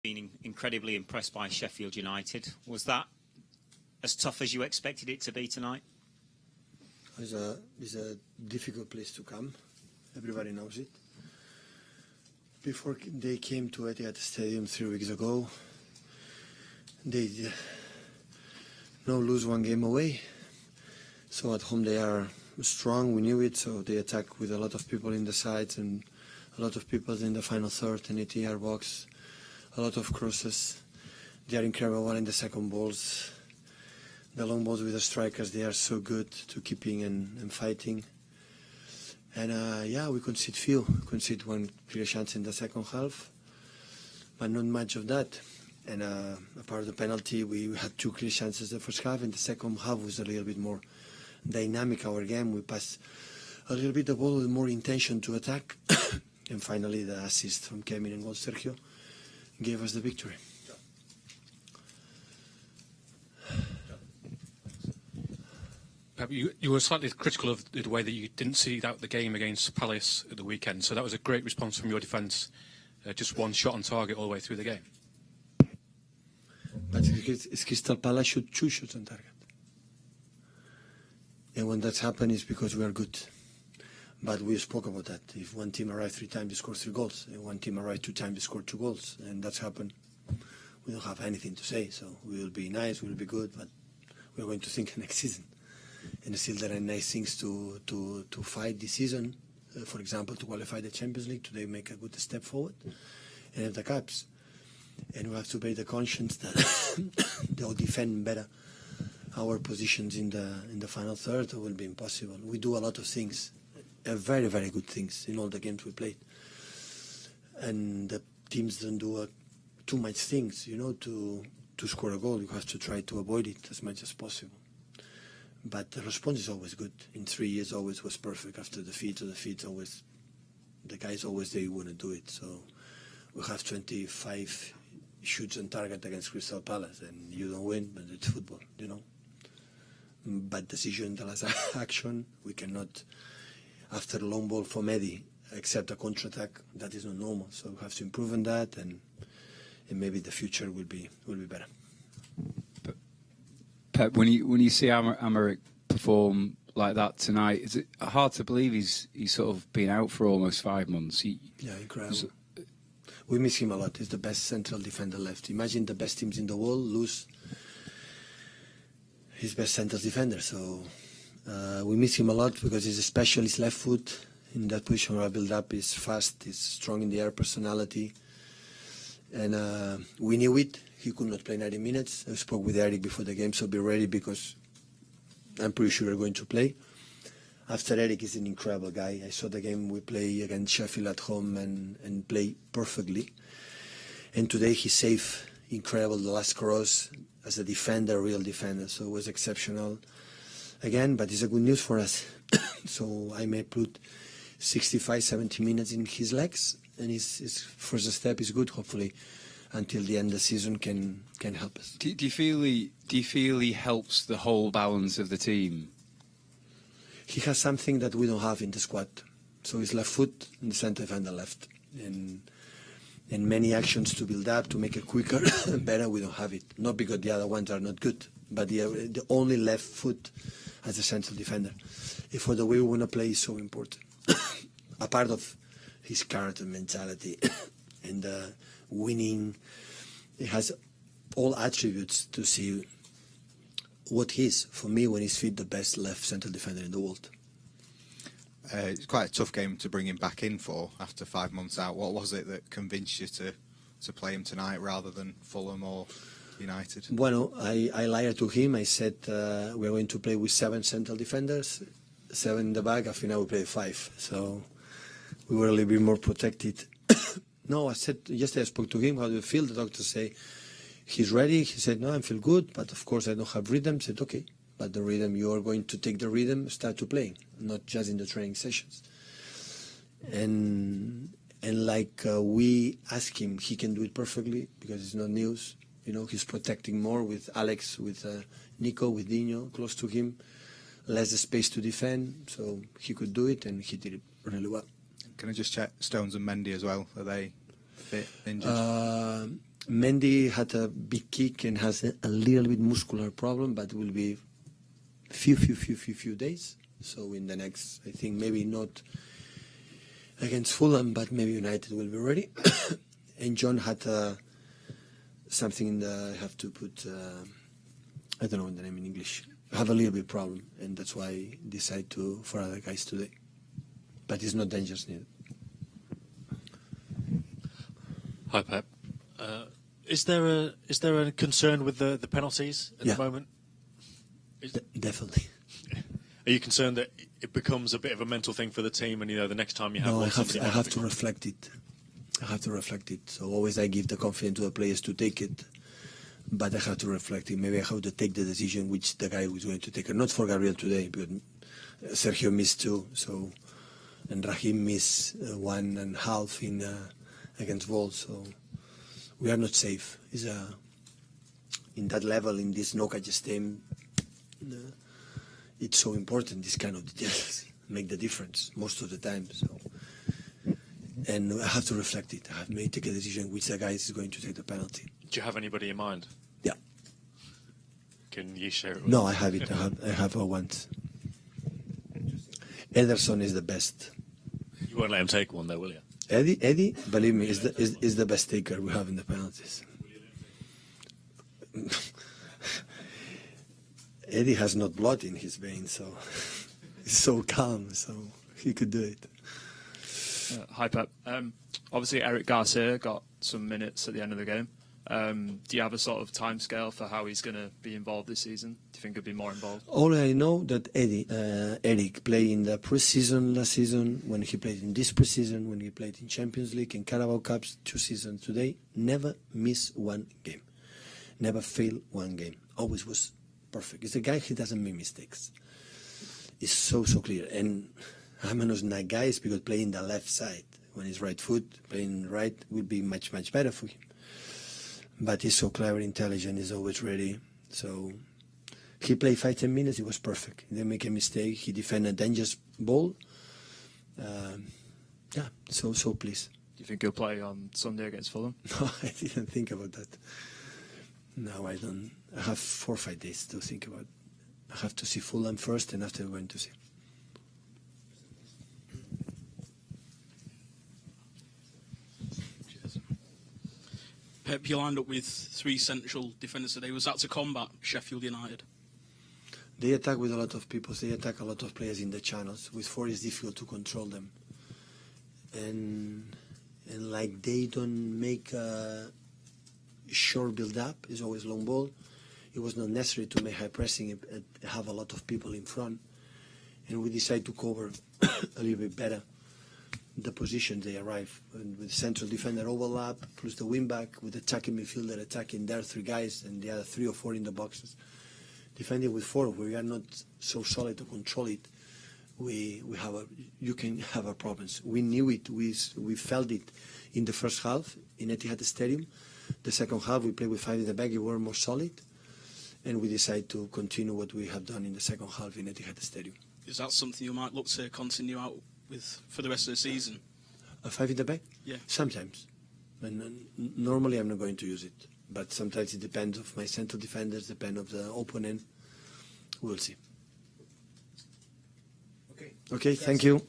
Been incredibly impressed by Sheffield United. Was that as tough as you expected it to be tonight? It's a difficult place to come. Everybody knows it. Before they came to Etihad Stadium 3 weeks ago, they no lose one game away. So at home they are strong, we knew it, so they attack with a lot of people in the sides and a lot of people in the final third and ATR box, a lot of crosses. They are incredible in the second balls. The long balls with the strikers, they are so good to keeping and fighting. And we concede one clear chance in the second half, but not much of that. And apart of the penalty, we had 2 clear chances the first half, and the second half was a little bit more dynamic, our game. We passed a little bit the ball with more intention to attack. And finally, the assist from Kevin and goal Sergio gave us the victory. You were slightly critical of the way that you didn't see out the game against Palace at the weekend, so that was a great response from your defence. Just one shot on target all the way through the game. But it's Crystal Palace shoot 2 shots on target. And when that's happened, it's because we are good. But we spoke about that. If one team arrived 3 times, they score 3 goals. And one team arrived 2 times, they score 2 goals. And that's happened. We don't have anything to say, so we will be nice, we will be good, but we're going to think next season. And still there are nice things to fight this season. For example, to qualify the Champions League, today make a good step forward and have the caps. And we have to pay the conscience that they'll defend better our positions in the final third. It will be impossible. We do a lot of things, very, very good things in all the games we played. And the teams don't do too much things, to score a goal. You have to try to avoid it as much as possible. But the response is always good. In 3 years, always was perfect. After the feet, always, the guys always they want to do it. So we have 25 shoots on target against Crystal Palace, and you don't win, but it's football, Bad decision, the last action, we cannot, after a long ball from Eddie, accept a counter-attack. That is not normal. So we have to improve on that, and maybe the future will be better. Pep, when you see Aymeric perform like that tonight, is it hard to believe he's sort of been out for almost 5 months? Yeah, incredible. We miss him a lot. He's the best central defender left. Imagine the best teams in the world lose his best central defender. So we miss him a lot because he's a specialist left foot in that position where I build up. He's fast, he's strong in the air, personality. And we knew it. He could not play 90 minutes. I spoke with Eric before the game, so be ready because I'm pretty sure we're going to play. After Eric is an incredible guy. I saw the game we play against Sheffield at home and play perfectly. And today he saved incredible the last cross as a defender, real defender. So it was exceptional again, but it's a good news for us. So I may put 65, 70 minutes in his legs, and his first step is good, hopefully. Until the end of the season can help us. Do you feel he helps the whole balance of the team? He has something that we don't have in the squad. So his left foot in the centre and the left. And many actions to build up, to make it quicker and better, we don't have it. Not because the other ones are not good, but the only left foot as a central defender. For the way we want to play is so important. A part of his character, mentality, and winning. It has all attributes to see what he is. For me, when he's fit, the best left central defender in the world. It's quite a tough game to bring him back in for after 5 months out. What was it that convinced you to play him tonight rather than Fulham or United? Bueno, I lied to him. I said we're going to play with 7 central defenders, 7 in the back. I think we played 5. So we were a little bit more protected. No, I said, yesterday I spoke to him, how do you feel? The doctor say, he's ready. He said, no, I feel good, but of course I don't have rhythm. I said, okay, but the rhythm, you are going to take the rhythm, start to playing, not just in the training sessions. And like we ask him, he can do it perfectly because it's not news. He's protecting more with Alex, with Nico, with Dino, close to him, less space to defend, so he could do it, and he did it really well. Can I just check Stones and Mendy as well? Are they fit, injured? Mendy had a big kick and has a little bit muscular problem, but will be few days. So in the next, I think maybe not against Fulham, but maybe United will be ready. And John had something in the, I have to put, I don't know the name in English. Have a little bit problem, and that's why I decide for other guys today. But it's not dangerous neither. Hi, Pep. Is there a concern with the penalties at the moment? Definitely. Are you concerned that it becomes a bit of a mental thing for the team, and the next time you have one, I have to reflect it. So always I give the confidence to the players to take it, but I have to reflect it. Maybe I have to take the decision which the guy was going to take. Not for Gabriel today, but Sergio missed 2, so and Raheem missed 1.5 in against Wolves. So we are not safe. In that level, in this knockout system, it's so important. This kind of details make the difference most of the time. So. And I have to reflect it. I have to take a decision which the guy is going to take the penalty. Do you have anybody in mind? Yeah. Can you share it with No, us? I have it. I have a want. Ederson is the best. You won't let him take one, though, will you? Eddie, believe me, is the best taker we have in the penalties. Eddie has not blood in his veins, so he's so calm, so he could do it. Hi, Pep. Obviously, Eric Garcia got some minutes at the end of the game. Do you have a sort of timescale for how he's going to be involved this season? Do you think he'll be more involved? All I know that Eric played in the pre-season last season, when he played in this pre-season, when he played in Champions League and Carabao Cups 2 seasons today, never missed one game. Never failed one game. Always was perfect. It's a guy who doesn't make mistakes. It's so clear. And Amanos Nagai is because playing the left side. When he's right foot, playing right will be much better for him. But he's so clever, intelligent, he's always ready. So he played 5-10 minutes, it was perfect. He didn't make a mistake, he defended a dangerous ball. So pleased. Do you think he'll play on Sunday against Fulham? No, I didn't think about that. No, I don't. I have 4 or 5 days to think about it. I have to see Fulham first and after going to see. Pep, you lined up with 3 central defenders today. Was that to combat Sheffield United? They attack with a lot of people. They attack a lot of players in the channels. With 4, it's difficult to control them. And like they don't make a short build-up. It's always long ball. It was not necessary to make high pressing and have a lot of people in front. And we decided to cover a little bit better the position they arrive, and with central defender overlap plus the wing back with attacking midfielder attacking there 3 guys and the other 3 or 4 in the boxes. Defending with 4, where we are not so solid to control it, you can have a problems. We knew it. We felt it in the first half in Etihad Stadium. The second half we played with 5 in the back. We were more solid, and we decided to continue what we have done in the second half in Etihad Stadium. Is that something you might look to continue out with for the rest of the season? A 5 in the back? Yeah. Sometimes. And normally I'm not going to use it. But sometimes it depends of my central defenders, depends of the opponent. We'll see. Okay, thank you.